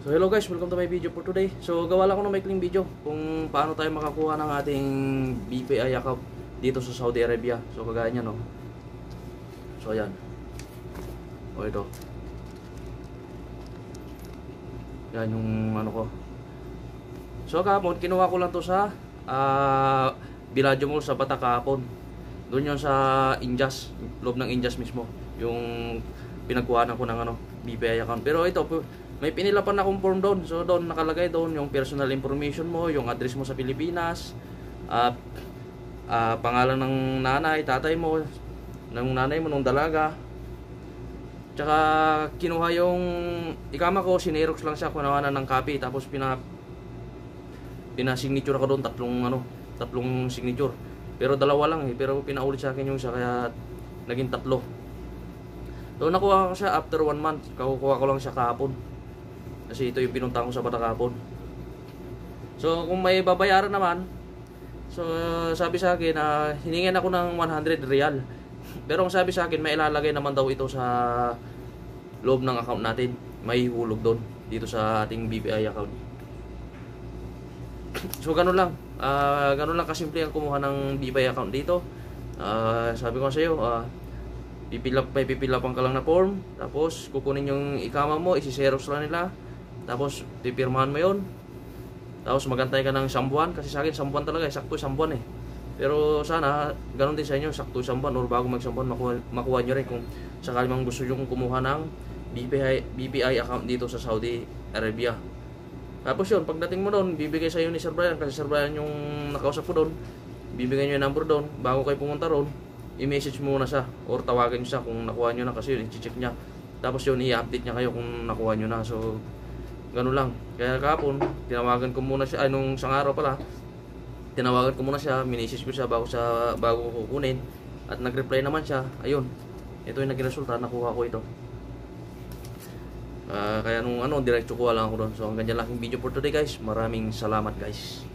So hello guys, welcome to my video for today. So gawa lang ako ng maikling video kung paano tayo makakuha ng ating BPI account dito sa Saudi Arabia. So kagaya niyan, no. So ayan. O ito. Yan yung ano ko. So kahapon kinuha ko lang to sa Villaggio Mall sa Bata kahapon. Doon yun sa Injas, loob ng Injas mismo. Yung pinagkuhanan ko ng ano, BPI account. Pero ito may pinilapan akong form doon. So doon nakalagay doon yung personal information mo, yung address mo sa Pilipinas, pangalan ng nanay, tatay mo, ng nanay mo, ng dalaga. Tsaka kinuha yung ikama ko, sinerox lang siya, kunawanan ng copy, tapos pina-signature ako doon, tatlong signature. Pero dalawa lang eh, pero pinaulit sa akin yung isa, kaya naging tatlo. So nakuha ko siya after 1 month, kakukuha ko lang siya kahapon. Kasi ito yung pinuntahan ko sa Bata kahapon. So kung may babayaran naman, so sabi sa akin na hiningin ako ng 100 real. Pero ang sabi sa akin, may ilalagay naman daw ito sa loob ng account natin. May hulog doon dito sa ating BPI account. So ganun lang. Ganun lang kasimple ang kumuha ng BPI account dito. Sabi ko sa iyo, may pipilapan ka lang na form, tapos kukunin yung ikama mo, isi-xerox lang nila, tapos pipirmahan mo yon, tapos magantay ka ng isang buwan, kasi sa akin isang buwan talaga, sakto isang buwan eh. Pero sana ganun din sa inyo, sakto isang buwan, or bago mag isang buwan makuha nyo rin kung sakali mang gusto nyo kumuha ng BPI account dito sa Saudi Arabia. Tapos yun, pagdating mo doon, bibigay sa iyo ni Sir Brian, kasi Sir Brian yung nakausap ko doon, bibigay nyo yung number doon, bago kayo pumunta doon, i-message mo na siya or tawagin siya kung nakuha nyo na, kasi yun, i-check niya. Tapos yun, i-update niya kayo kung nakuha nyo na. So ganun lang. Kaya kahapon tinawagan ko muna siya, nung isang araw pala, tinawagan ko muna siya, minessage ko siya bago ko kukunin, at nag-reply naman siya. Ayun, ito yung naging resulta, nakuha ko ito. Kaya nung diretso ko lang ako doon. So hanggang dyan lang yung video for today guys. Maraming salamat guys.